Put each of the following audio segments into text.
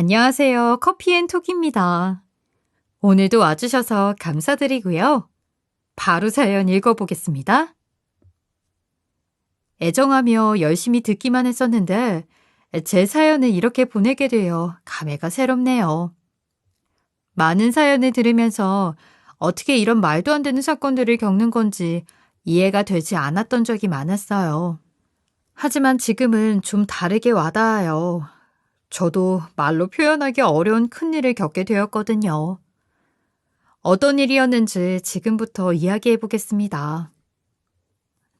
안녕하세요. 커피앤톡입니다. 오늘도 와주셔서 감사드리고요. 바로 사연 읽어보겠습니다. 애정하며 열심히 듣기만 했었는데 제 사연을 이렇게 보내게 되어 감회가 새롭네요. 많은 사연을 들으면서 어떻게 이런 말도 안 되는 사건들을 겪는 건지 이해가 되지 않았던 적이 많았어요. 하지만 지금은 좀 다르게 와닿아요. 저도 말로 표현하기 어려운 큰일을 겪게 되었거든요. 어떤 일이었는지 지금부터 이야기해 보겠습니다.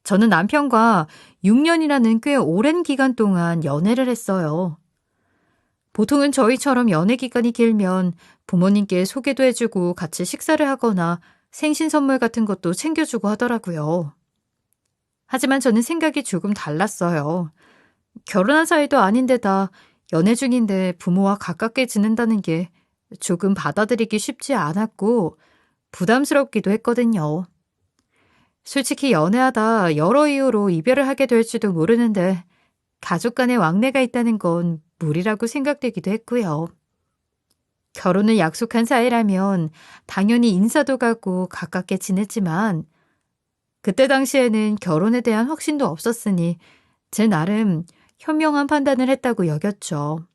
저는 남편과 6년이라는 꽤 오랜 기간 동안 연애를 했어요. 보통은 저희처럼 연애 기간이 길면 부모님께 소개도 해주고 같이 식사를 하거나 생신 선물 같은 것도 챙겨주고 하더라고요. 하지만 저는 생각이 조금 달랐어요. 결혼한 사이도 아닌데다 연애 중인데 부모와 가깝게 지낸다는 게 조금 받아들이기 쉽지 않았고 부담스럽기도 했거든요. 솔직히 연애하다 여러 이유로 이별을 하게 될지도 모르는데 가족 간의 왕래가 있다는 건 무리라고 생각되기도 했고요. 결혼을 약속한 사이라면 당연히 인사도 가고 가깝게 지냈지만 그때 당시에는 결혼에 대한 확신도 없었으니 제 나름 현명한 판단을 했다고 여겼죠.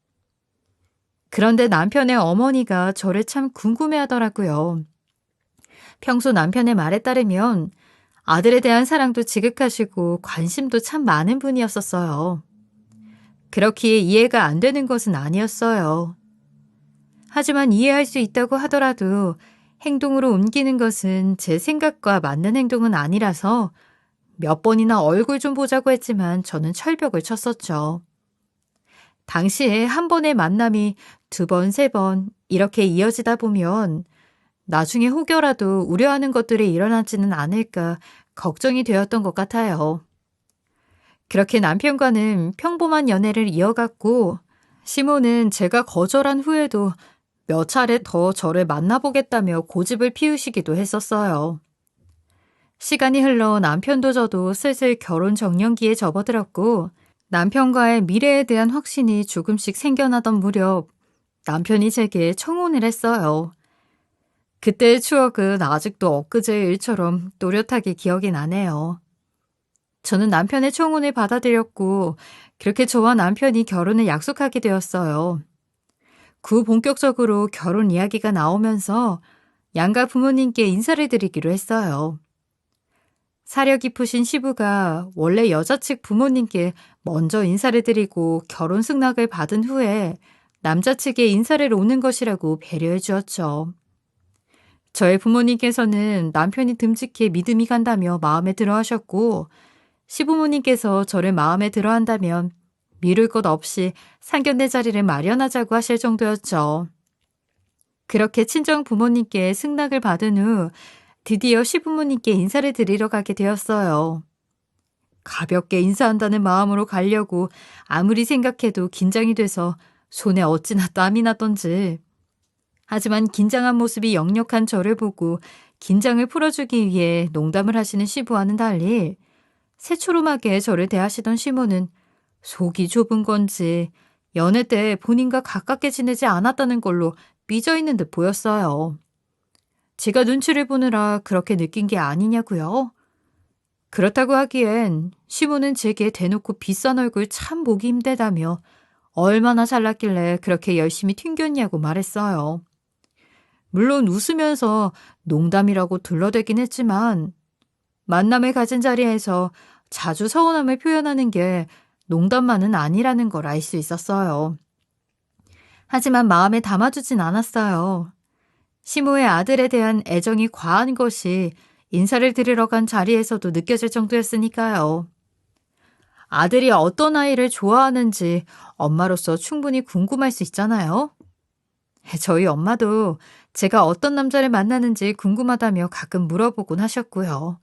그런데 남편의 어머니가 저를 참 궁금해하더라고요. 평소 남편의 말에 따르면 아들에 대한 사랑도 지극하시고 관심도 참 많은 분이었었어요. 그렇기에 이해가 안 되는 것은 아니었어요. 하지만 이해할 수 있다고 하더라도 행동으로 옮기는 것은 제 생각과 맞는 행동은 아니라서 몇 번이나 얼굴 좀 보자고 했지만 저는 철벽을 쳤었죠. 당시에 한 번의 만남이 두 번, 세 번 이렇게 이어지다 보면 나중에 혹여라도 우려하는 것들이 일어나지는 않을까 걱정이 되었던 것 같아요. 그렇게 남편과는 평범한 연애를 이어갔고 시모는 제가 거절한 후에도 몇 차례 더 저를 만나보겠다며 고집을 피우시기도 했었어요. 시간이 흘러 남편도 저도 슬슬 결혼 정년기에 접어들었고 남편과의 미래에 대한 확신이 조금씩 생겨나던 무렵 남편이 제게 청혼을 했어요. 그때의 추억은 아직도 엊그제의 일처럼 또렷하게 기억이 나네요. 저는 남편의 청혼을 받아들였고 그렇게 저와 남편이 결혼을 약속하게 되었어요. 본격적으로 결혼 이야기가 나오면서 양가 부모님께 인사를 드리기로 했어요. 사려 깊으신 시부가 원래 여자 측 부모님께 먼저 인사를 드리고 결혼 승낙을 받은 후에 남자 측에 인사를 오는 것이라고 배려해 주었죠. 저의 부모님께서는 남편이 듬직해 믿음이 간다며 마음에 들어 하셨고 시부모님께서 저를 마음에 들어 한다면 미룰 것 없이 상견례 자리를 마련하자고 하실 정도였죠. 그렇게 친정 부모님께 승낙을 받은 후 드디어 시부모님께 인사를 드리러 가게 되었어요. 가볍게 인사한다는 마음으로 가려고 아무리 생각해도 긴장이 돼서 손에 어찌나 땀이 나던지. 하지만 긴장한 모습이 역력한 저를 보고 긴장을 풀어주기 위해 농담을 하시는 시부와는 달리 새초롬하게 저를 대하시던 시모는 속이 좁은 건지 연애 때 본인과 가깝게 지내지 않았다는 걸로 삐져있는 듯 보였어요. 제가 눈치를 보느라 그렇게 느낀 게 아니냐고요? 그렇다고 하기엔 시모는 제게 대놓고 비싼 얼굴 참 보기 힘들다며 얼마나 잘났길래 그렇게 열심히 튕겼냐고 말했어요. 물론 웃으면서 농담이라고 둘러대긴 했지만 만남을 가진 자리에서 자주 서운함을 표현하는 게 농담만은 아니라는 걸 알 수 있었어요. 하지만 마음에 담아두진 않았어요. 시모의 아들에 대한 애정이 과한 것이 인사를 드리러 간 자리에서도 느껴질 정도였으니까요. 아들이 어떤 아이를 좋아하는지 엄마로서 충분히 궁금할 수 있잖아요. 저희 엄마도 제가 어떤 남자를 만나는지 궁금하다며 가끔 물어보곤 하셨고요.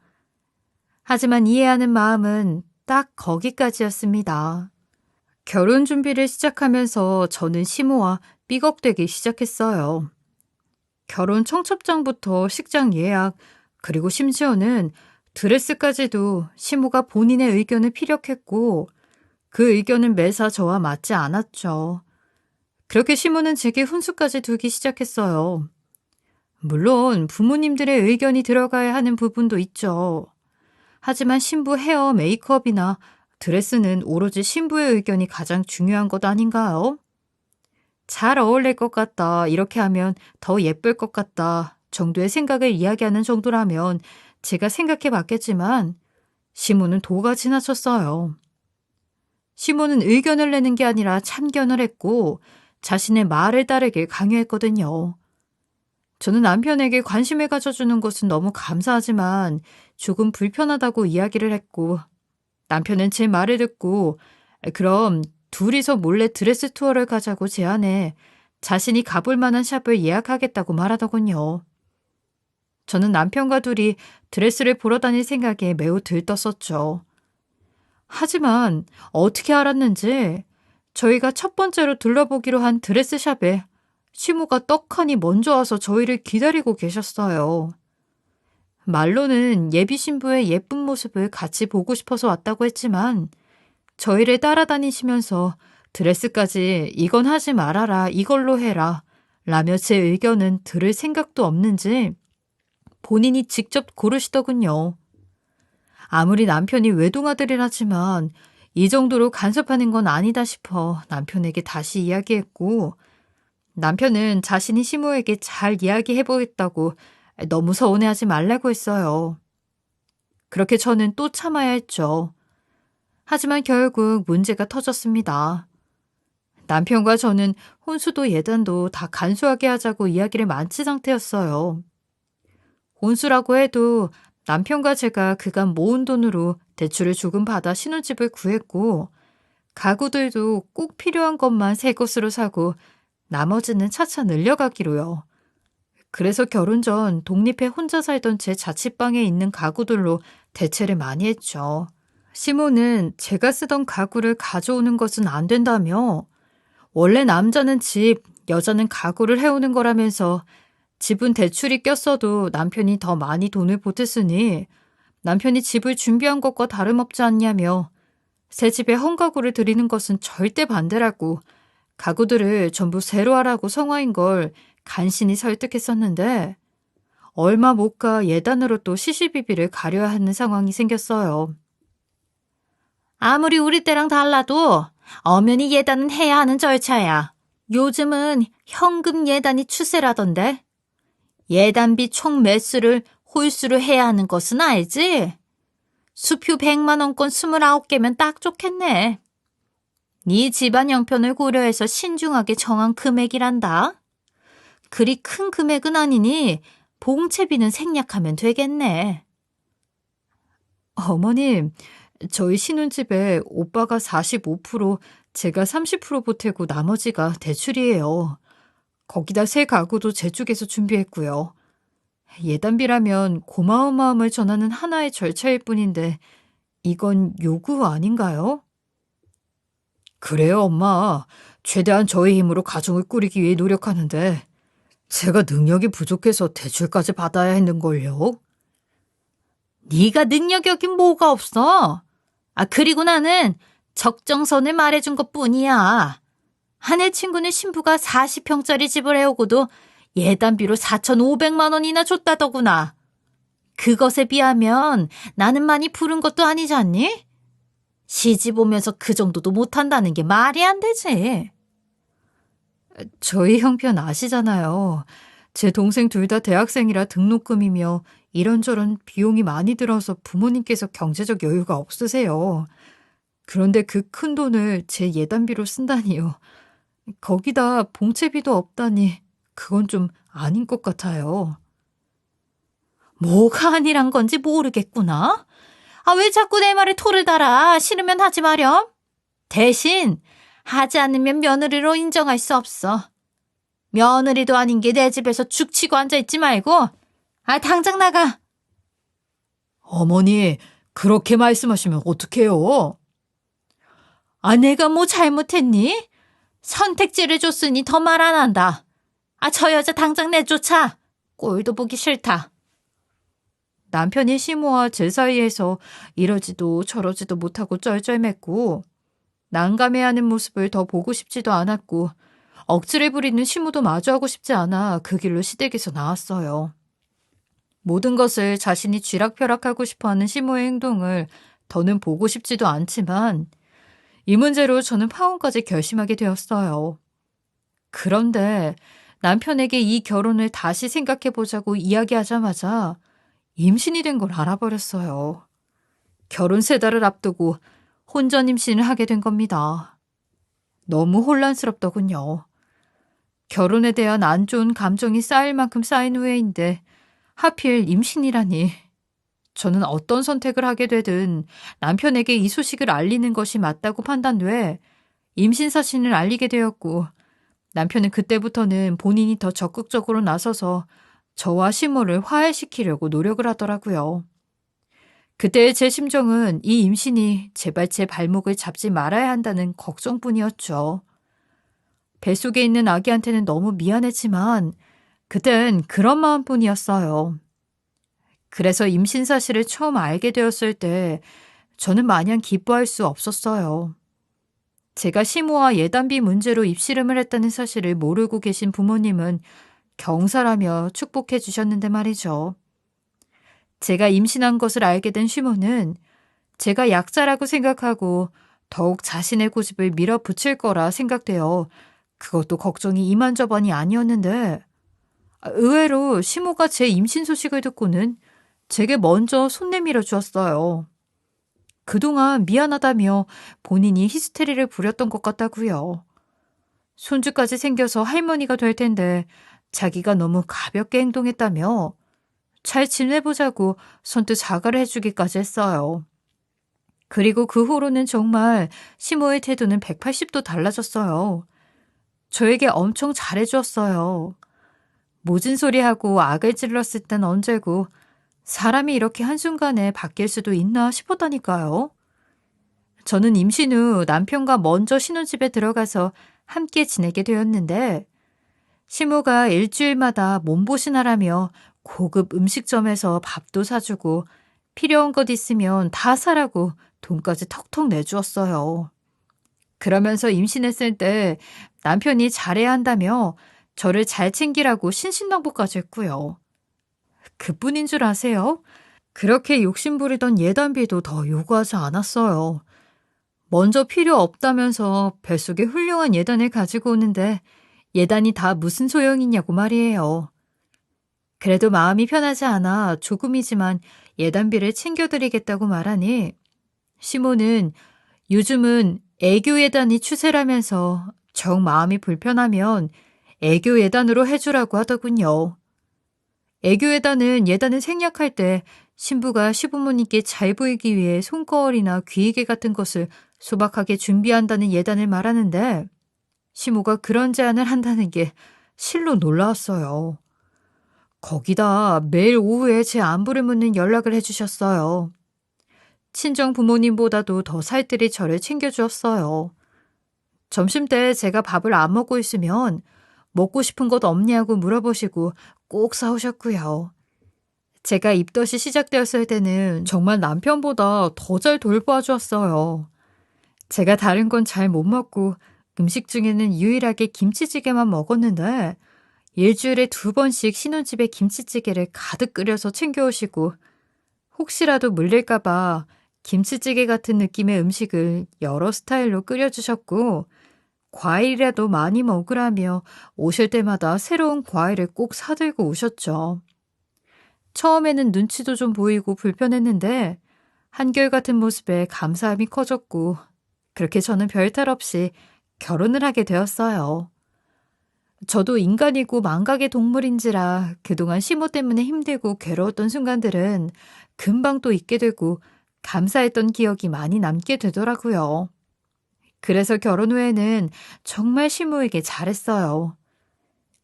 하지만 이해하는 마음은 딱 거기까지였습니다. 결혼 준비를 시작하면서 저는 시모와 삐걱대기 시작했어요. 결혼 청첩장부터 식장 예약, 그리고 심지어는 드레스까지도 시모가 본인의 의견을 피력했고 그 의견은 매사 저와 맞지 않았죠. 그렇게 시모는 제게 훈수까지 두기 시작했어요. 물론 부모님들의 의견이 들어가야 하는 부분도 있죠. 하지만 신부 헤어 메이크업이나 드레스는 오로지 신부의 의견이 가장 중요한 것 아닌가요? 잘 어울릴 것 같다, 이렇게 하면 더 예쁠 것 같다 정도의 생각을 이야기하는 정도라면 제가 생각해 봤겠지만 시모는 도가 지나쳤어요. 시모는 의견을 내는 게 아니라 참견을 했고 자신의 말을 따르길 강요했거든요. 저는 남편에게 관심을 가져주는 것은 너무 감사하지만 조금 불편하다고 이야기를 했고 남편은 제 말을 듣고 그럼 둘이서 몰래 드레스 투어를 가자고 제안해 자신이 가볼 만한 샵을 예약하겠다고 말하더군요. 저는 남편과 둘이 드레스를 보러 다닐 생각에 매우 들떴었죠. 하지만 어떻게 알았는지 저희가 첫 번째로 둘러보기로 한 드레스샵에 시모가 떡하니 먼저 와서 저희를 기다리고 계셨어요. 말로는 예비 신부의 예쁜 모습을 같이 보고 싶어서 왔다고 했지만 저희를 따라다니시면서 드레스까지 이건 하지 말아라, 이걸로 해라 라며 제 의견은 들을 생각도 없는지 본인이 직접 고르시더군요. 아무리 남편이 외동아들이라지만 이 정도로 간섭하는 건 아니다 싶어 남편에게 다시 이야기했고 남편은 자신이 시모에게 잘 이야기해보겠다고 너무 서운해하지 말라고 했어요. 그렇게 저는 또 참아야 했죠. 하지만 결국 문제가 터졌습니다. 남편과 저는 혼수도 예단도 다 간소하게 하자고 이야기를 마친 상태였어요. 혼수라고 해도 남편과 제가 그간 모은 돈으로 대출을 조금 받아 신혼집을 구했고 가구들도 꼭 필요한 것만 새 것으로 사고 나머지는 차차 늘려가기로요. 그래서 결혼 전 독립해 혼자 살던 제 자취방에 있는 가구들로 대체를 많이 했죠. 시모는 제가 쓰던 가구를 가져오는 것은 안 된다며 원래 남자는 집, 여자는 가구를 해오는 거라면서 집은 대출이 꼈어도 남편이 더 많이 돈을 보탰으니 남편이 집을 준비한 것과 다름없지 않냐며 새 집에 헝가구를 드리는 것은 절대 반대라고 가구들을 전부 새로 하라고 성화인 걸 간신히 설득했었는데 얼마 못 가 예단으로 또 시시비비를 가려야 하는 상황이 생겼어요. 아무리 우리 때랑 달라도 엄연히 예단은 해야 하는 절차야. 요즘은 현금 예단이 추세라던데. 예단비 총 매수를 홀수로 해야 하는 것은 알지? 수표 100만 원권 29개면 딱 좋겠네. 네 집안 형편을 고려해서 신중하게 정한 금액이란다. 그리 큰 금액은 아니니 봉채비는 생략하면 되겠네. 어머님, 저희 신혼집에 오빠가 45%, 제가 30% 보태고 나머지가 대출이에요. 거기다 새 가구도 제 쪽에서 준비했고요. 예단비라면 고마운 마음을 전하는 하나의 절차일 뿐인데 이건 요구 아닌가요? 그래요, 엄마. 최대한 저희 힘으로 가정을 꾸리기 위해 노력하는데 제가 능력이 부족해서 대출까지 받아야 했는걸요. 네가 능력이 여긴 뭐가 없어. 그리고 나는 적정선을 말해준 것뿐이야. 한 해 친구는 신부가 40평짜리 집을 해오고도 예단비로 4,500만 원이나 줬다더구나. 그것에 비하면 나는 많이 부른 것도 아니지 않니? 시집 오면서 그 정도도 못한다는 게 말이 안 되지. 저희 형편 아시잖아요. 제 동생 둘 다 대학생이라 등록금이며 이런저런 비용이 많이 들어서 부모님께서 경제적 여유가 없으세요. 그런데 그 큰 돈을 제 예단비로 쓴다니요. 거기다 봉채비도 없다니 그건 좀 아닌 것 같아요. 뭐가 아니란 건지 모르겠구나. 왜 자꾸 내 말에 토를 달아. 싫으면 하지 마렴. 대신 하지 않으면 며느리로 인정할 수 없어. 며느리도 아닌 게 내 집에서 죽치고 앉아있지 말고 당장 나가. 어머니, 그렇게 말씀하시면 어떡해요? 내가 뭐 잘못했니? 선택지를 줬으니 더 말 안 한다. 저 여자 당장 내쫓아. 꼴도 보기 싫다. 남편이 시모와 제 사이에서 이러지도 저러지도 못하고 쩔쩔맸고 난감해하는 모습을 더 보고 싶지도 않았고 억지를 부리는 시모도 마주하고 싶지 않아 그 길로 시댁에서 나왔어요. 모든 것을 자신이 쥐락펴락하고 싶어하는 시모의 행동을 더는 보고 싶지도 않지만 이 문제로 저는 파혼까지 결심하게 되었어요. 그런데 남편에게 이 결혼을 다시 생각해보자고 이야기하자마자 임신이 된 걸 알아버렸어요. 결혼 3달을 앞두고 혼전 임신을 하게 된 겁니다. 너무 혼란스럽더군요. 결혼에 대한 안 좋은 감정이 쌓일 만큼 쌓인 후에인데 하필 임신이라니. 저는 어떤 선택을 하게 되든 남편에게 이 소식을 알리는 것이 맞다고 판단돼 임신 사실을 알리게 되었고 남편은 그때부터는 본인이 더 적극적으로 나서서 저와 시모를 화해시키려고 노력을 하더라고요. 그때의 제 심정은 이 임신이 제발 제 발목을 잡지 말아야 한다는 걱정뿐이었죠. 뱃속에 있는 아기한테는 너무 미안했지만 그땐 그런 마음뿐이었어요. 그래서 임신 사실을 처음 알게 되었을 때 저는 마냥 기뻐할 수 없었어요. 제가 시모와 예단비 문제로 입씨름을 했다는 사실을 모르고 계신 부모님은 경사라며 축복해 주셨는데 말이죠. 제가 임신한 것을 알게 된 시모는 제가 약자라고 생각하고 더욱 자신의 고집을 밀어붙일 거라 생각되어 그것도 걱정이 이만저만이 아니었는데 의외로 시모가 제 임신 소식을 듣고는 제게 먼저 손 내밀어 주었어요. 그동안 미안하다며 본인이 히스테리를 부렸던 것 같다고요. 손주까지 생겨서 할머니가 될 텐데 자기가 너무 가볍게 행동했다며 잘 지내보자고 선뜻 사과를 해주기까지 했어요. 그리고 그 후로는 정말 시모의 태도는 180도 달라졌어요. 저에게 엄청 잘해주었어요. 모진 소리하고 악을 찔렀을 땐 언제고 사람이 이렇게 한순간에 바뀔 수도 있나 싶었다니까요. 저는 임신 후 남편과 먼저 신혼집에 들어가서 함께 지내게 되었는데 시모가 일주일마다 몸보신하라며 고급 음식점에서 밥도 사주고 필요한 것 있으면 다 사라고 돈까지 턱턱 내주었어요. 그러면서 임신했을 때 남편이 잘해야 한다며 저를 잘 챙기라고 신신당부까지 했고요. 그뿐인 줄 아세요? 그렇게 욕심부리던 예단비도 더 요구하지 않았어요. 먼저 필요 없다면서 뱃속에 훌륭한 예단을 가지고 오는데 예단이 다 무슨 소용이냐고 말이에요. 그래도 마음이 편하지 않아 조금이지만 예단비를 챙겨드리겠다고 말하니 시모는 요즘은 애교 예단이 추세라면서 정 마음이 불편하면 애교 예단으로 해주라고 하더군요. 애교 예단은 생략할 때 신부가 시부모님께 잘 보이기 위해 손거울이나 귀이개 같은 것을 소박하게 준비한다는 예단을 말하는데 시모가 그런 제안을 한다는 게 실로 놀라웠어요. 거기다 매일 오후에 제 안부를 묻는 연락을 해주셨어요. 친정 부모님보다도 더 살뜰히 저를 챙겨주었어요. 점심때 제가 밥을 안 먹고 있으면 먹고 싶은 것 없냐고 물어보시고 꼭 사오셨고요. 제가 입덧이 시작되었을 때는 정말 남편보다 더 잘 돌보아 주었어요. 제가 다른 건 잘 못 먹고 음식 중에는 유일하게 김치찌개만 먹었는데 일주일에 2번씩 신혼집에 김치찌개를 가득 끓여서 챙겨오시고 혹시라도 물릴까봐 김치찌개 같은 느낌의 음식을 여러 스타일로 끓여주셨고 과일이라도 많이 먹으라며 오실 때마다 새로운 과일을 꼭 사들고 오셨죠. 처음에는 눈치도 좀 보이고 불편했는데 한결같은 모습에 감사함이 커졌고 그렇게 저는 별탈 없이 결혼을 하게 되었어요. 저도 인간이고 망각의 동물인지라 그동안 시모 때문에 힘들고 괴로웠던 순간들은 금방 또 잊게 되고 감사했던 기억이 많이 남게 되더라고요. 그래서 결혼 후에는 정말 시모에게 잘했어요.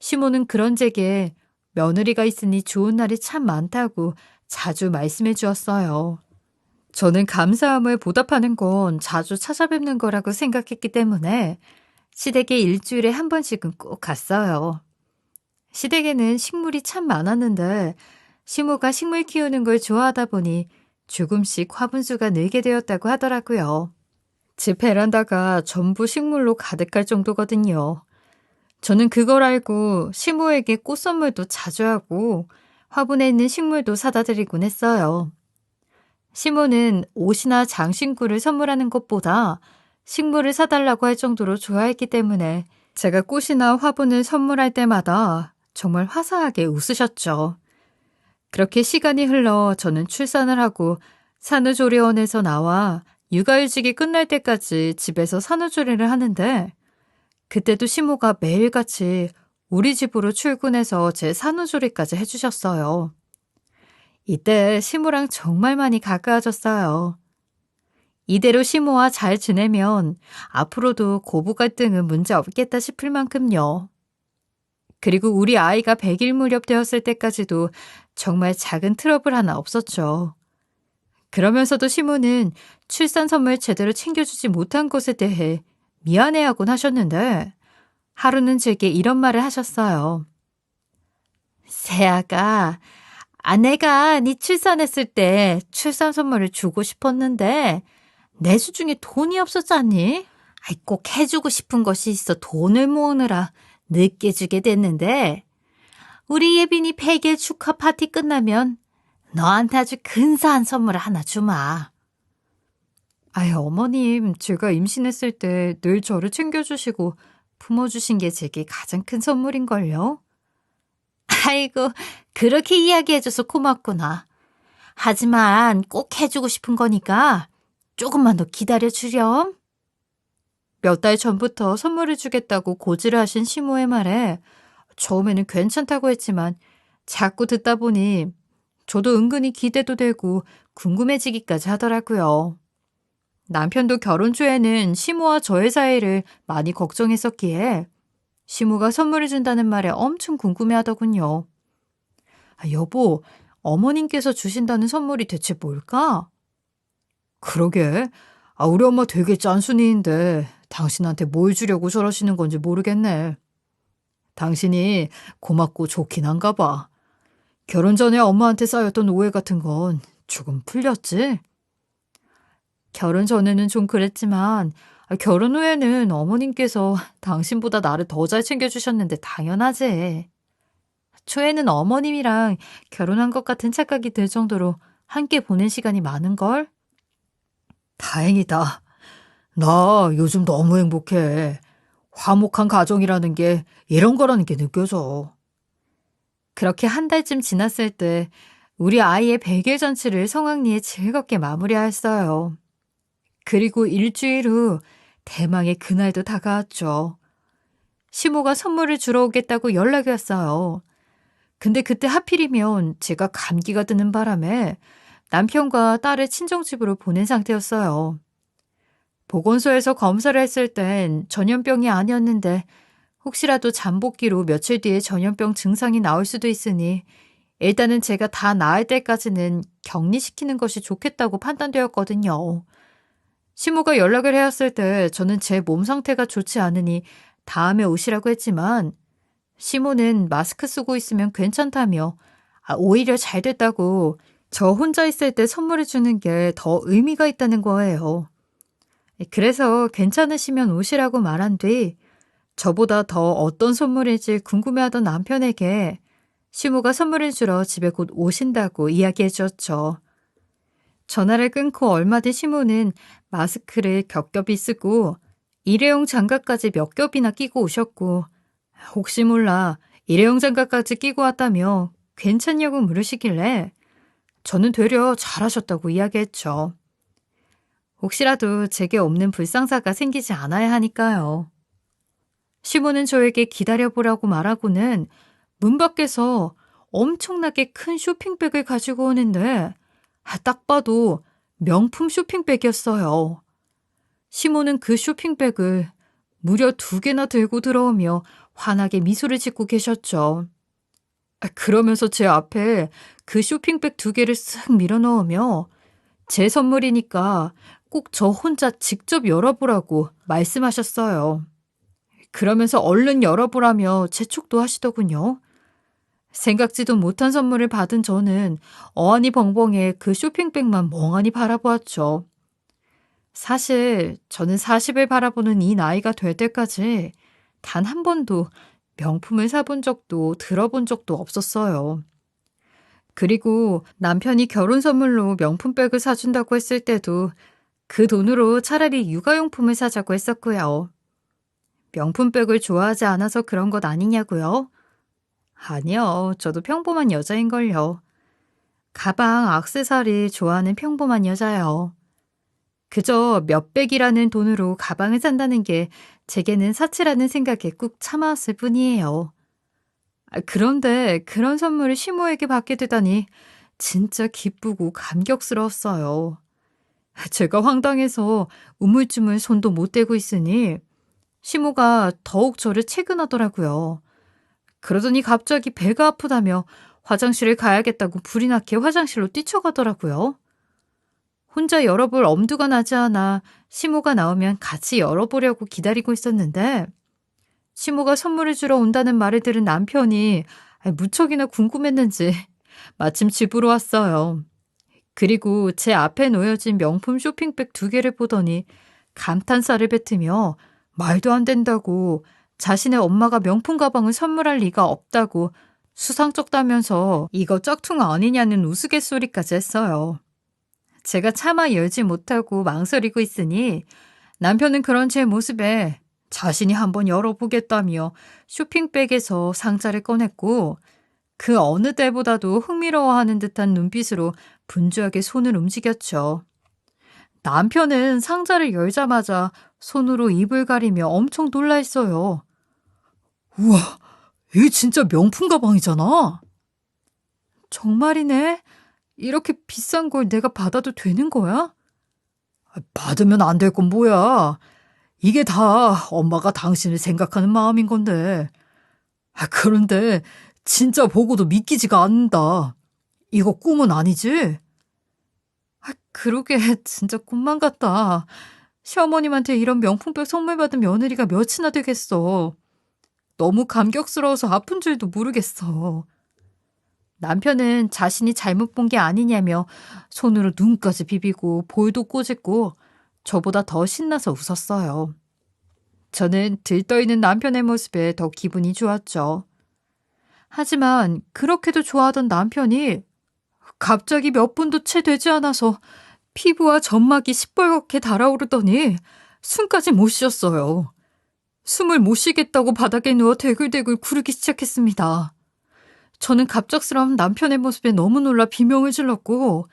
시모는 그런 제게 며느리가 있으니 좋은 날이 참 많다고 자주 말씀해 주었어요. 저는 감사함을 보답하는 건 자주 찾아뵙는 거라고 생각했기 때문에 시댁에 일주일에 1번씩은 꼭 갔어요. 시댁에는 식물이 참 많았는데 시모가 식물 키우는 걸 좋아하다 보니 조금씩 화분수가 늘게 되었다고 하더라고요. 집 베란다가 전부 식물로 가득할 정도거든요. 저는 그걸 알고 시모에게 꽃 선물도 자주 하고 화분에 있는 식물도 사다 드리곤 했어요. 시모는 옷이나 장신구를 선물하는 것보다 식물을 사달라고 할 정도로 좋아했기 때문에 제가 꽃이나 화분을 선물할 때마다 정말 화사하게 웃으셨죠. 그렇게 시간이 흘러 저는 출산을 하고 산후조리원에서 나와 육아휴직이 끝날 때까지 집에서 산후조리를 하는데 그때도 시모가 매일같이 우리 집으로 출근해서 제 산후조리까지 해주셨어요. 이때 시모랑 정말 많이 가까워졌어요. 이대로 시모와 잘 지내면 앞으로도 고부 갈등은 문제 없겠다 싶을 만큼요. 그리고 우리 아이가 100일 무렵 되었을 때까지도 정말 작은 트러블 하나 없었죠. 그러면서도 시모는 출산 선물 제대로 챙겨주지 못한 것에 대해 미안해하곤 하셨는데 하루는 제게 이런 말을 하셨어요. 세아가 아내가 네 출산했을 때 출산 선물을 주고 싶었는데 내 수중에 돈이 없었잖니? 아이, 꼭 해주고 싶은 것이 있어 돈을 모으느라 늦게 주게 됐는데 우리 예빈이 100일 축하 파티 끝나면 너한테 아주 근사한 선물을 하나 주마. 아유, 어머님, 제가 임신했을 때 늘 저를 챙겨주시고 품어주신 게 제게 가장 큰 선물인걸요? 아이고, 그렇게 이야기해줘서 고맙구나. 하지만 꼭 해주고 싶은 거니까 조금만 더 기다려주렴. 몇 달 전부터 선물을 주겠다고 고지를 하신 시모의 말에 처음에는 괜찮다고 했지만 자꾸 듣다 보니 저도 은근히 기대도 되고 궁금해지기까지 하더라고요. 남편도 결혼 초에는 시모와 저의 사이를 많이 걱정했었기에 시모가 선물을 준다는 말에 엄청 궁금해하더군요. 여보, 어머님께서 주신다는 선물이 대체 뭘까? 그러게, 우리 엄마 되게 짠순이인데 당신한테 뭘 주려고 저러시는 건지 모르겠네. 당신이 고맙고 좋긴 한가 봐. 결혼 전에 엄마한테 쌓였던 오해 같은 건 조금 풀렸지? 결혼 전에는 좀 그랬지만 결혼 후에는 어머님께서 당신보다 나를 더 잘 챙겨주셨는데 당연하지. 초에는 어머님이랑 결혼한 것 같은 착각이 들 정도로 함께 보낸 시간이 많은걸? 다행이다. 나 요즘 너무 행복해. 화목한 가정이라는 게 이런 거라는 게 느껴져. 그렇게 한 달쯤 지났을 때 우리 아이의 100일 잔치를 성황리에 즐겁게 마무리하였어요. 그리고 일주일 후 대망의 그날도 다가왔죠. 시모가 선물을 주러 오겠다고 연락이 왔어요. 근데 그때 하필이면 제가 감기가 드는 바람에 남편과 딸을 친정집으로 보낸 상태였어요. 보건소에서 검사를 했을 땐 전염병이 아니었는데 혹시라도 잠복기로 며칠 뒤에 전염병 증상이 나올 수도 있으니 일단은 제가 다 나을 때까지는 격리시키는 것이 좋겠다고 판단되었거든요. 시모가 연락을 해왔을 때 저는 제 몸 상태가 좋지 않으니 다음에 오시라고 했지만 시모는 마스크 쓰고 있으면 괜찮다며 오히려 잘 됐다고 저 혼자 있을 때 선물을 주는 게 더 의미가 있다는 거예요. 그래서 괜찮으시면 오시라고 말한 뒤 저보다 더 어떤 선물일지 궁금해하던 남편에게 시모가 선물을 주러 집에 곧 오신다고 이야기해 주었죠. 전화를 끊고 얼마 뒤 시모는 마스크를 겹겹이 쓰고 일회용 장갑까지 몇 겹이나 끼고 오셨고 혹시 몰라 일회용 장갑까지 끼고 왔다며 괜찮냐고 물으시길래 저는 되려 잘하셨다고 이야기했죠. 혹시라도 제게 없는 불상사가 생기지 않아야 하니까요. 시모는 저에게 기다려보라고 말하고는 문 밖에서 엄청나게 큰 쇼핑백을 가지고 오는데 딱 봐도 명품 쇼핑백이었어요. 시모는 그 쇼핑백을 무려 2개나 들고 들어오며 환하게 미소를 짓고 계셨죠. 그러면서 제 앞에 그 쇼핑백 2개를 쓱 밀어넣으며 제 선물이니까 꼭 저 혼자 직접 열어보라고 말씀하셨어요. 그러면서 얼른 열어보라며 재촉도 하시더군요. 생각지도 못한 선물을 받은 저는 어안이 벙벙해 그 쇼핑백만 멍하니 바라보았죠. 사실 저는 40을 바라보는 이 나이가 될 때까지 단 한 번도 명품을 사본 적도 들어본 적도 없었어요. 그리고 남편이 결혼 선물로 명품백을 사준다고 했을 때도 그 돈으로 차라리 육아용품을 사자고 했었고요. 명품백을 좋아하지 않아서 그런 것 아니냐고요? 아니요, 저도 평범한 여자인걸요. 가방, 액세서리 좋아하는 평범한 여자요. 그저 몇백이라는 돈으로 가방을 산다는 게 제게는 사치라는 생각에 꾹 참아왔을 뿐이에요. 그런데 그런 선물을 시모에게 받게 되다니 진짜 기쁘고 감격스러웠어요. 제가 황당해서 우물쭈물 손도 못 대고 있으니 시모가 더욱 저를 채근하더라고요. 그러더니 갑자기 배가 아프다며 화장실을 가야겠다고 불이 나게 화장실로 뛰쳐가더라고요. 혼자 열어볼 엄두가 나지 않아 시모가 나오면 같이 열어보려고 기다리고 있었는데 시모가 선물을 주러 온다는 말을 들은 남편이 무척이나 궁금했는지 마침 집으로 왔어요. 그리고 제 앞에 놓여진 명품 쇼핑백 2개를 보더니 감탄사를 뱉으며 말도 안 된다고 자신의 엄마가 명품 가방을 선물할 리가 없다고 수상쩍다면서 이거 짝퉁 아니냐는 우스갯소리까지 했어요. 제가 차마 열지 못하고 망설이고 있으니 남편은 그런 제 모습에 자신이 한번 열어보겠다며 쇼핑백에서 상자를 꺼냈고 그 어느 때보다도 흥미로워하는 듯한 눈빛으로 분주하게 손을 움직였죠. 남편은 상자를 열자마자 손으로 입을 가리며 엄청 놀라 했어요. 우와, 이게 진짜 명품 가방이잖아. 정말이네. 이렇게 비싼 걸 내가 받아도 되는 거야? 받으면 안 될 건 뭐야. 이게 다 엄마가 당신을 생각하는 마음인 건데. 그런데 진짜 보고도 믿기지가 않는다. 이거 꿈은 아니지? 그러게 진짜 꿈만 같다. 시어머님한테 이런 명품백 선물 받은 며느리가 몇이나 되겠어. 너무 감격스러워서 아픈 줄도 모르겠어. 남편은 자신이 잘못 본 게 아니냐며 손으로 눈까지 비비고 볼도 꼬집고 저보다 더 신나서 웃었어요. 저는 들떠있는 남편의 모습에 더 기분이 좋았죠. 하지만 그렇게도 좋아하던 남편이 갑자기 몇 분도 채 되지 않아서 피부와 점막이 시뻘겋게 달아오르더니 숨까지 못 쉬었어요. 숨을 못 쉬겠다고 바닥에 누워 대굴대굴 구르기 시작했습니다. 저는 갑작스러운 남편의 모습에 너무 놀라 비명을 질렀고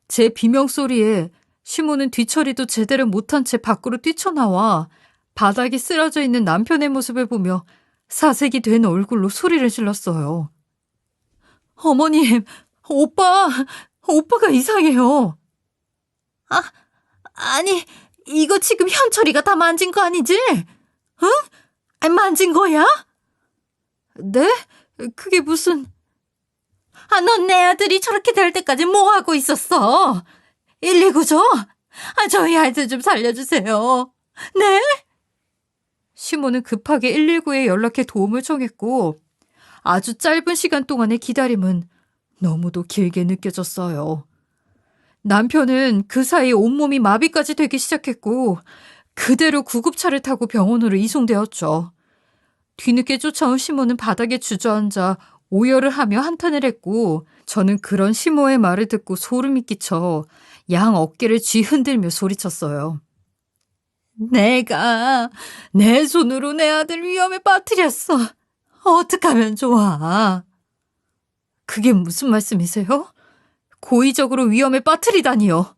제 비명 소리에 시모는 뒤처리도 제대로 못한 채 밖으로 뛰쳐나와 바닥에 쓰러져 있는 남편의 모습을 보며 사색이 된 얼굴로 소리를 질렀어요. 어머님, 오빠가 이상해요. 아니, 이거 지금 현철이가 다 만진 거 아니지? 응? 만진 거야? 네? 그게 무슨... 넌 내 아들이 저렇게 될 때까지 뭐 하고 있었어? 119 줘? 저희 아이들 좀 살려주세요. 네? 시모는 급하게 119에 연락해 도움을 청했고 아주 짧은 시간 동안의 기다림은 너무도 길게 느껴졌어요. 남편은 그 사이 온몸이 마비까지 되기 시작했고 그대로 구급차를 타고 병원으로 이송되었죠. 뒤늦게 쫓아온 시모는 바닥에 주저앉아 오열을 하며 한탄을 했고 저는 그런 시모의 말을 듣고 소름이 끼쳐 양 어깨를 쥐흔들며 소리쳤어요. 내가 내 손으로 내 아들 위험에 빠뜨렸어. 어떡하면 좋아. 그게 무슨 말씀이세요? 고의적으로 위험에 빠뜨리다니요.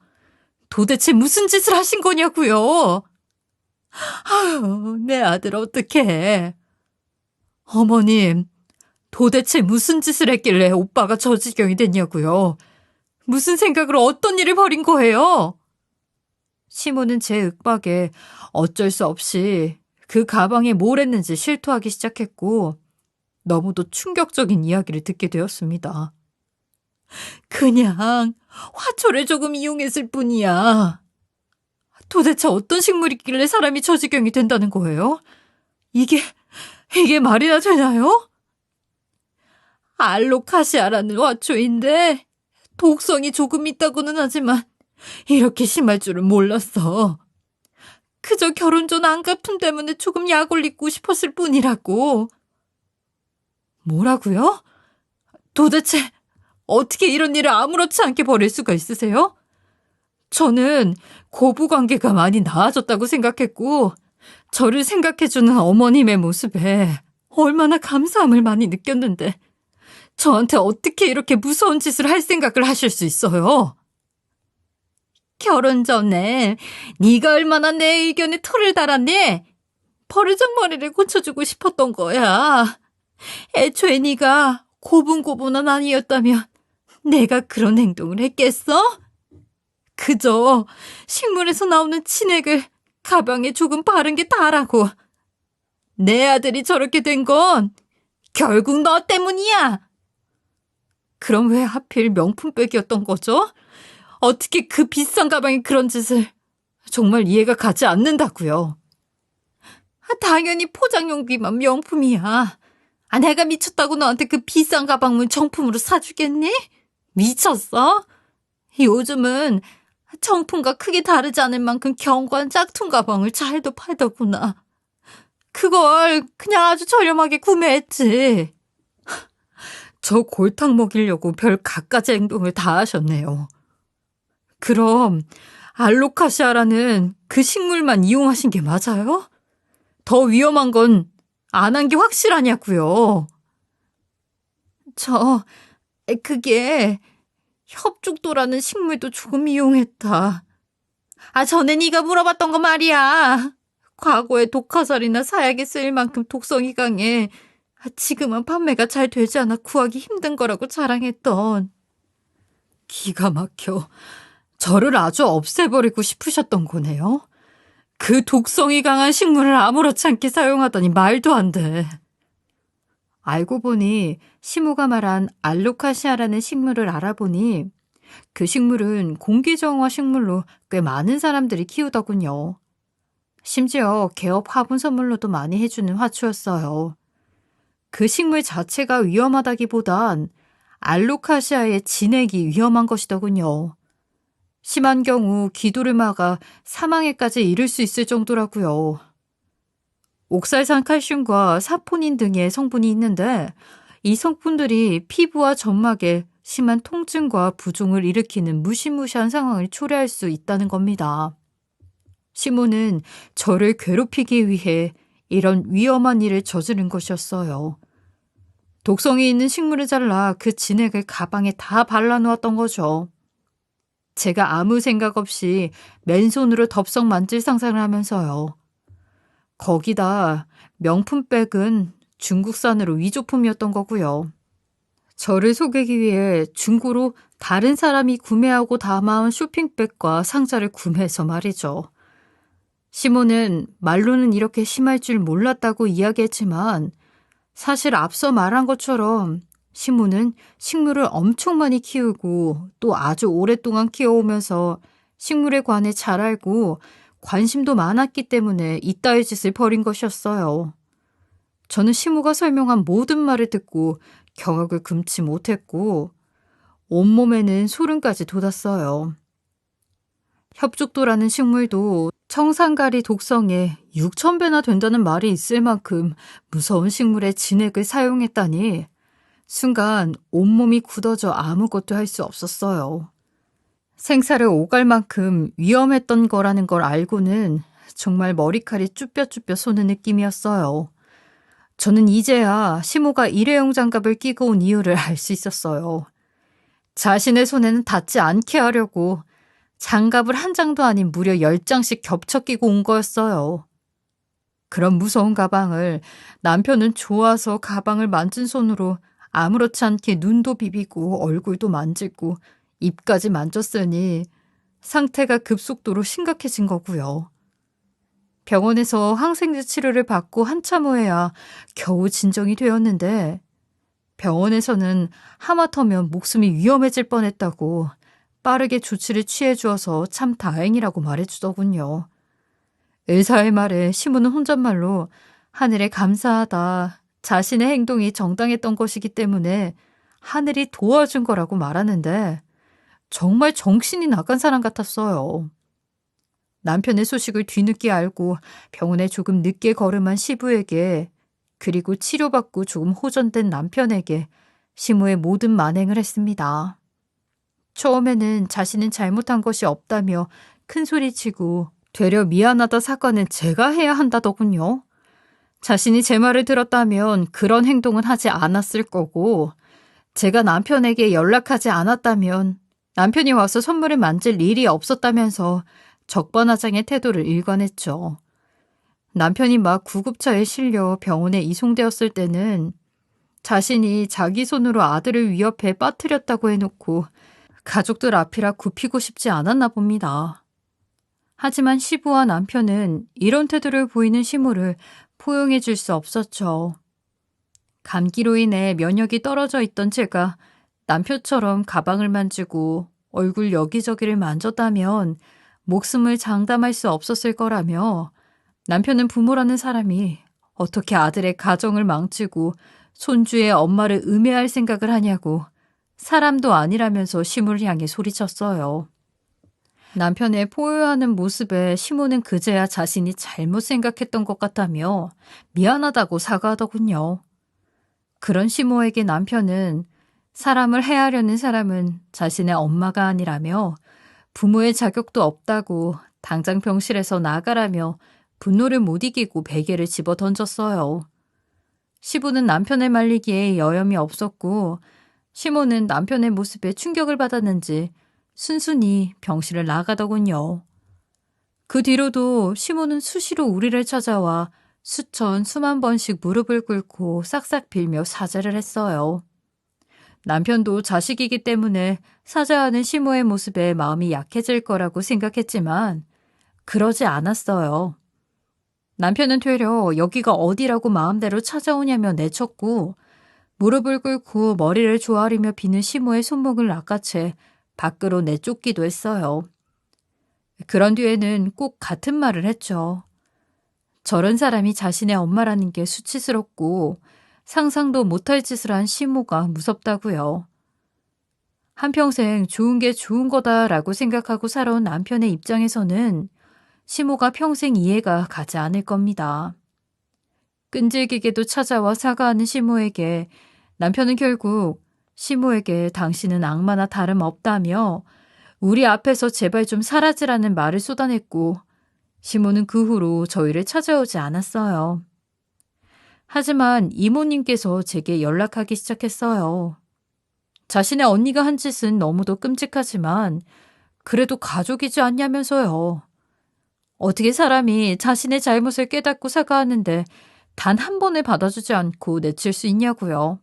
도대체 무슨 짓을 하신 거냐고요? 아유, 내 아들 어떡해. 어머님, 도대체 무슨 짓을 했길래 오빠가 저 지경이 됐냐고요? 무슨 생각으로 어떤 일을 벌인 거예요? 시모는 제 윽박에 어쩔 수 없이 그 가방에 뭘 했는지 실토하기 시작했고 너무도 충격적인 이야기를 듣게 되었습니다. 그냥 화초를 조금 이용했을 뿐이야. 도대체 어떤 식물이 있길래 사람이 저 지경이 된다는 거예요? 이게 말이나 되나요? 알로카시아라는 화초인데 독성이 조금 있다고는 하지만 이렇게 심할 줄은 몰랐어. 그저 결혼 전 안가품 때문에 조금 약 올리고 싶었을 뿐이라고. 뭐라고요? 도대체 어떻게 이런 일을 아무렇지 않게 벌일 수가 있으세요? 저는 고부관계가 많이 나아졌다고 생각했고, 저를 생각해주는 어머님의 모습에 얼마나 감사함을 많이 느꼈는데, 저한테 어떻게 이렇게 무서운 짓을 할 생각을 하실 수 있어요? 결혼 전에 네가 얼마나 내 의견에 털을 달았니? 버르장머리를 고쳐주고 싶었던 거야. 애초에 네가 고분고분한 아니었다면 내가 그런 행동을 했겠어? 그저 식물에서 나오는 진액을 가방에 조금 바른 게 다라고. 내 아들이 저렇게 된 건 결국 너 때문이야. 그럼 왜 하필 명품백이었던 거죠? 어떻게 그 비싼 가방에 그런 짓을. 정말 이해가 가지 않는다고요. 당연히 포장용기만 명품이야. 내가 미쳤다고 너한테 그 비싼 가방을 정품으로 사주겠니? 미쳤어? 요즘은 정품과 크게 다르지 않을 만큼 견고한 짝퉁 가방을 잘도 팔더구나. 그걸 그냥 아주 저렴하게 구매했지. 저 골탕 먹이려고 별 갖가지 행동을 다 하셨네요. 그럼 알로카시아라는 그 식물만 이용하신 게 맞아요? 더 위험한 건 안 한 게 확실하냐고요. 그게 협죽도라는 식물도 조금 이용했다. 전에 네가 물어봤던 거 말이야. 과거에 독화살이나 사약에 쓰일 만큼 독성이 강해 지금은 판매가 잘 되지 않아 구하기 힘든 거라고 자랑했던. 기가 막혀. 저를 아주 없애버리고 싶으셨던 거네요. 그 독성이 강한 식물을 아무렇지 않게 사용하다니 말도 안 돼. 알고 보니 시모가 말한 알로카시아라는 식물을 알아보니 그 식물은 공기정화 식물로 꽤 많은 사람들이 키우더군요. 심지어 개업 화분 선물로도 많이 해주는 화초였어요. 그 식물 자체가 위험하다기보단 알로카시아의 진액이 위험한 것이더군요. 심한 경우 기도를 막아 사망에까지 이를 수 있을 정도라고요. 옥살산 칼슘과 사포닌 등의 성분이 있는데 이 성분들이 피부와 점막에 심한 통증과 부종을 일으키는 무시무시한 상황을 초래할 수 있다는 겁니다. 시모는 저를 괴롭히기 위해 이런 위험한 일을 저지른 것이었어요. 독성이 있는 식물을 잘라 그 진액을 가방에 다 발라놓았던 거죠. 제가 아무 생각 없이 맨손으로 덥석 만질 상상을 하면서요. 거기다 명품백은 중국산으로 위조품이었던 거고요. 저를 속이기 위해 중고로 다른 사람이 구매하고 담아온 쇼핑백과 상자를 구매해서 말이죠. 시모는 말로는 이렇게 심할 줄 몰랐다고 이야기했지만 사실 앞서 말한 것처럼 시모는 식물을 엄청 많이 키우고 또 아주 오랫동안 키워오면서 식물에 관해 잘 알고 관심도 많았기 때문에 이따위 짓을 벌인 것이었어요. 저는 시모가 설명한 모든 말을 듣고 경악을 금치 못했고 온몸에는 소름까지 돋았어요. 협죽도라는 식물도 청산가리 독성에 6,000배나 된다는 말이 있을 만큼 무서운 식물의 진액을 사용했다니 순간 온몸이 굳어져 아무것도 할 수 없었어요. 생사를 오갈 만큼 위험했던 거라는 걸 알고는 정말 머리칼이 쭈뼛쭈뼛 솟는 느낌이었어요. 저는 이제야 시모가 일회용 장갑을 끼고 온 이유를 알 수 있었어요. 자신의 손에는 닿지 않게 하려고 장갑을 한 장도 아닌 무려 10장씩 겹쳐 끼고 온 거였어요. 그런 무서운 가방을 남편은 좋아서 가방을 만진 손으로 아무렇지 않게 눈도 비비고 얼굴도 만지고 입까지 만졌으니 상태가 급속도로 심각해진 거고요. 병원에서 항생제 치료를 받고 한참 후에야 겨우 진정이 되었는데 병원에서는 하마터면 목숨이 위험해질 뻔했다고 빠르게 조치를 취해 주어서 참 다행이라고 말해주더군요. 의사의 말에 시모는 혼잣말로 하늘에 감사하다. 자신의 행동이 정당했던 것이기 때문에 하늘이 도와준 거라고 말하는데 정말 정신이 나간 사람 같았어요. 남편의 소식을 뒤늦게 알고 병원에 조금 늦게 걸음한 시부에게 그리고 치료받고 조금 호전된 남편에게 시모의 모든 만행을 했습니다. 처음에는 자신은 잘못한 것이 없다며 큰 소리치고 되려 미안하다 사과는 제가 해야 한다더군요. 자신이 제 말을 들었다면 그런 행동은 하지 않았을 거고 제가 남편에게 연락하지 않았다면 남편이 와서 선물을 만질 일이 없었다면서 적반하장의 태도를 일관했죠. 남편이 막 구급차에 실려 병원에 이송되었을 때는 자신이 자기 손으로 아들을 위협해 빠뜨렸다고 해놓고 가족들 앞이라 굽히고 싶지 않았나 봅니다. 하지만 시부와 남편은 이런 태도를 보이는 시모를 포용해 줄 수 없었죠. 감기로 인해 면역이 떨어져 있던 제가 남편처럼 가방을 만지고 얼굴 여기저기를 만졌다면 목숨을 장담할 수 없었을 거라며 남편은 부모라는 사람이 어떻게 아들의 가정을 망치고 손주의 엄마를 음해할 생각을 하냐고 사람도 아니라면서 시모를 향해 소리쳤어요. 남편의 포효하는 모습에 시모는 그제야 자신이 잘못 생각했던 것 같다며 미안하다고 사과하더군요. 그런 시모에게 남편은 사람을 해하려는 사람은 자신의 엄마가 아니라며 부모의 자격도 없다고 당장 병실에서 나가라며 분노를 못 이기고 베개를 집어 던졌어요. 시부는 남편을 말리기에 여염이 없었고 시모는 남편의 모습에 충격을 받았는지 순순히 병실을 나가더군요. 그 뒤로도 시모는 수시로 우리를 찾아와 수만 번씩 무릎을 꿇고 싹싹 빌며 사죄를 했어요. 남편도 자식이기 때문에 사죄하는 시모의 모습에 마음이 약해질 거라고 생각했지만 그러지 않았어요. 남편은 되려 여기가 어디라고 마음대로 찾아오냐며 내쳤고 무릎을 꿇고 머리를 조아리며 비는 시모의 손목을 낚아채 밖으로 내쫓기도 했어요. 그런 뒤에는 꼭 같은 말을 했죠. 저런 사람이 자신의 엄마라는 게 수치스럽고 상상도 못할 짓을 한 시모가 무섭다고요. 한평생 좋은 게 좋은 거다라고 생각하고 살아온 남편의 입장에서는 시모가 평생 이해가 가지 않을 겁니다. 끈질기게도 찾아와 사과하는 시모에게 남편은 결국 시모에게 당신은 악마나 다름없다며 우리 앞에서 제발 좀 사라지라는 말을 쏟아냈고 시모는 그 후로 저희를 찾아오지 않았어요. 하지만 이모님께서 제게 연락하기 시작했어요. 자신의 언니가 한 짓은 너무도 끔찍하지만 그래도 가족이지 않냐면서요. 어떻게 사람이 자신의 잘못을 깨닫고 사과하는데 단 한 번을 받아주지 않고 내칠 수 있냐고요.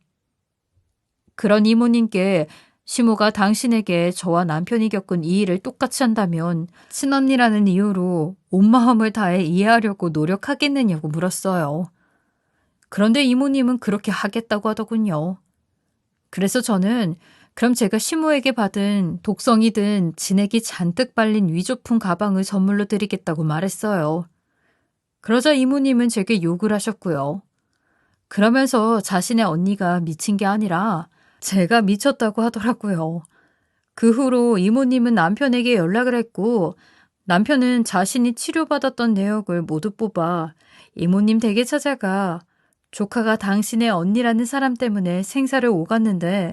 그런 이모님께 시모가 당신에게 저와 남편이 겪은 이 일을 똑같이 한다면 친언니라는 이유로 온 마음을 다해 이해하려고 노력하겠느냐고 물었어요. 그런데 이모님은 그렇게 하겠다고 하더군요. 그래서 저는 그럼 제가 시모에게 받은 독성이든 진액이 잔뜩 발린 위조품 가방을 선물로 드리겠다고 말했어요. 그러자 이모님은 제게 욕을 하셨고요. 그러면서 자신의 언니가 미친 게 아니라 제가 미쳤다고 하더라고요. 그 후로 이모님은 남편에게 연락을 했고 남편은 자신이 치료받았던 내역을 모두 뽑아 이모님 댁에 찾아가 조카가 당신의 언니라는 사람 때문에 생사를 오갔는데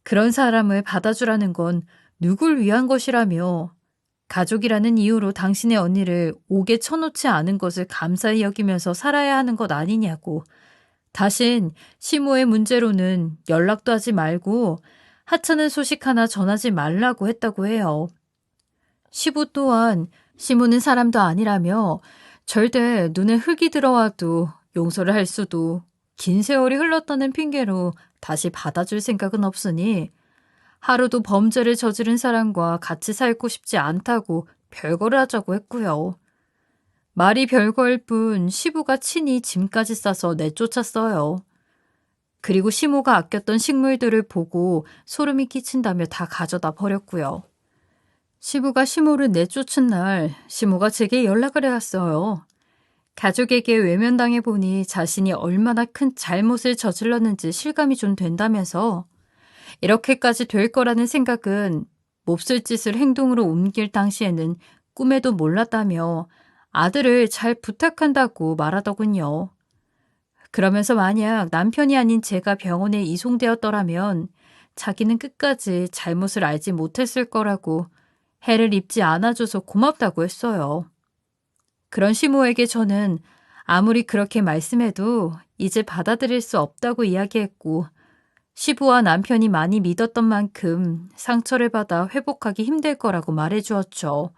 그런 사람을 받아주라는 건 누굴 위한 것이라며 가족이라는 이유로 당신의 언니를 옥에 쳐놓지 않은 것을 감사히 여기면서 살아야 하는 것 아니냐고 다신 시모의 문제로는 연락도 하지 말고 하찮은 소식 하나 전하지 말라고 했다고 해요. 시부 또한 시모는 사람도 아니라며 절대 눈에 흙이 들어와도 용서를 할 수도 긴 세월이 흘렀다는 핑계로 다시 받아줄 생각은 없으니 하루도 범죄를 저지른 사람과 같이 살고 싶지 않다고 별거를 하자고 했고요. 말이 별거일 뿐 시부가 친히 짐까지 싸서 내쫓았어요. 그리고 시모가 아꼈던 식물들을 보고 소름이 끼친다며 다 가져다 버렸고요. 시부가 시모를 내쫓은 날 시모가 제게 연락을 해왔어요. 가족에게 외면당해 보니 자신이 얼마나 큰 잘못을 저질렀는지 실감이 좀 된다면서 이렇게까지 될 거라는 생각은 몹쓸 짓을 행동으로 옮길 당시에는 꿈에도 몰랐다며 아들을 잘 부탁한다고 말하더군요. 그러면서 만약 남편이 아닌 제가 병원에 이송되었더라면 자기는 끝까지 잘못을 알지 못했을 거라고 해를 입지 않아줘서 고맙다고 했어요. 그런 시모에게 저는 아무리 그렇게 말씀해도 이제 받아들일 수 없다고 이야기했고 시부와 남편이 많이 믿었던 만큼 상처를 받아 회복하기 힘들 거라고 말해주었죠.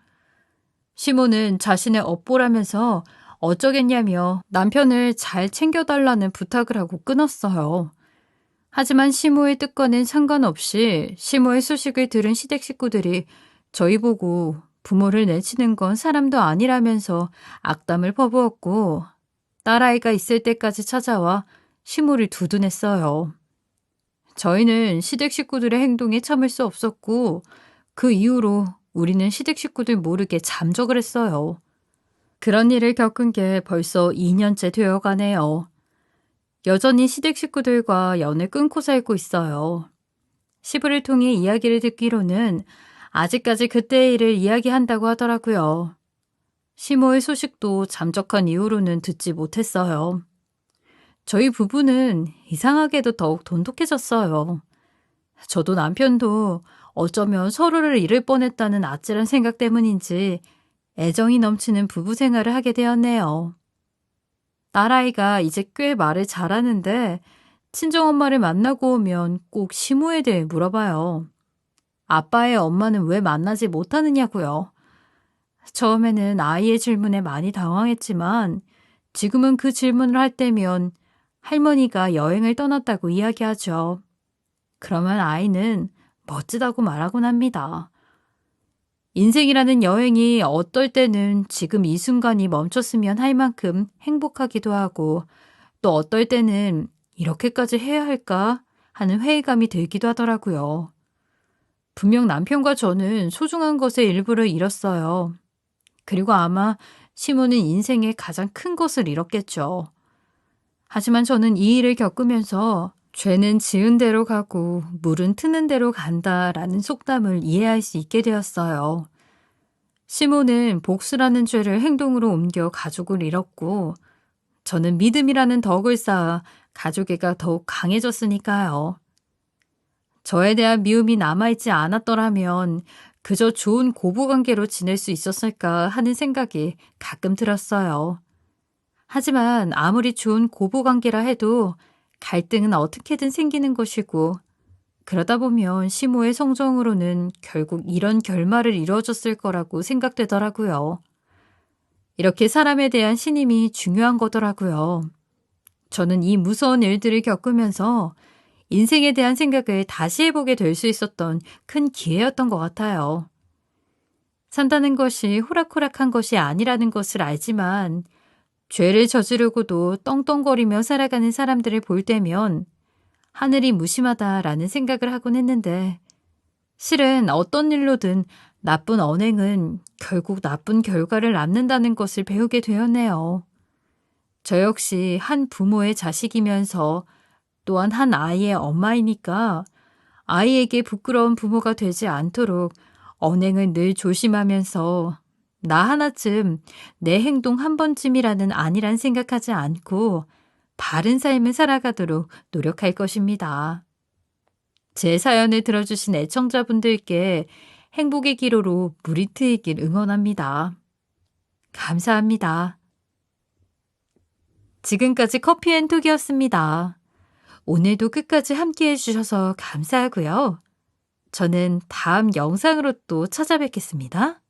시모는 자신의 업보라면서 어쩌겠냐며 남편을 잘 챙겨달라는 부탁을 하고 끊었어요. 하지만 시모의 뜻과는 상관없이 시모의 소식을 들은 시댁 식구들이 저희 보고 부모를 내치는 건 사람도 아니라면서 악담을 퍼부었고 딸아이가 있을 때까지 찾아와 시모를 두둔했어요. 저희는 시댁 식구들의 행동에 참을 수 없었고 그 이후로 우리는 시댁 식구들 모르게 잠적을 했어요. 그런 일을 겪은 게 벌써 2년째 되어 가네요. 여전히 시댁 식구들과 연을 끊고 살고 있어요. 시부를 통해 이야기를 듣기로는 아직까지 그때의 일을 이야기한다고 하더라고요. 시모의 소식도 잠적한 이후로는 듣지 못했어요. 저희 부부는 이상하게도 더욱 돈독해졌어요. 저도 남편도 어쩌면 서로를 잃을 뻔했다는 아찔한 생각 때문인지 애정이 넘치는 부부 생활을 하게 되었네요. 딸아이가 이제 꽤 말을 잘하는데 친정엄마를 만나고 오면 꼭 시모에 대해 물어봐요. 아빠의 엄마는 왜 만나지 못하느냐고요. 처음에는 아이의 질문에 많이 당황했지만 지금은 그 질문을 할 때면 할머니가 여행을 떠났다고 이야기하죠. 그러면 아이는 멋지다고 말하곤 합니다. 인생이라는 여행이 어떨 때는 지금 이 순간이 멈췄으면 할 만큼 행복하기도 하고 또 어떨 때는 이렇게까지 해야 할까 하는 회의감이 들기도 하더라고요. 분명 남편과 저는 소중한 것의 일부를 잃었어요. 그리고 아마 시모는 인생의 가장 큰 것을 잃었겠죠. 하지만 저는 이 일을 겪으면서 죄는 지은 대로 가고 물은 트는 대로 간다라는 속담을 이해할 수 있게 되었어요. 시모는 복수라는 죄를 행동으로 옮겨 가족을 잃었고 저는 믿음이라는 덕을 쌓아 가족애가 더욱 강해졌으니까요. 저에 대한 미움이 남아있지 않았더라면 그저 좋은 고부관계로 지낼 수 있었을까 하는 생각이 가끔 들었어요. 하지만 아무리 좋은 고부관계라 해도 갈등은 어떻게든 생기는 것이고 그러다 보면 시모의 성정으로는 결국 이런 결말을 이루어졌을 거라고 생각되더라고요. 이렇게 사람에 대한 신임이 중요한 거더라고요. 저는 이 무서운 일들을 겪으면서 인생에 대한 생각을 다시 해보게 될 수 있었던 큰 기회였던 것 같아요. 산다는 것이 호락호락한 것이 아니라는 것을 알지만 죄를 저지르고도 떵떵거리며 살아가는 사람들을 볼 때면 하늘이 무심하다라는 생각을 하곤 했는데 실은 어떤 일로든 나쁜 언행은 결국 나쁜 결과를 낳는다는 것을 배우게 되었네요. 저 역시 한 부모의 자식이면서 또한 한 아이의 엄마이니까 아이에게 부끄러운 부모가 되지 않도록 언행을 늘 조심하면서 나 하나쯤 내 행동 한 번쯤이라는 아니란 생각하지 않고 바른 삶을 살아가도록 노력할 것입니다. 제 사연을 들어주신 애청자분들께 행복의 기로로 물이 트이길 응원합니다. 감사합니다. 지금까지 커피앤톡이었습니다. 오늘도 끝까지 함께해 주셔서 감사하고요. 저는 다음 영상으로 또 찾아뵙겠습니다.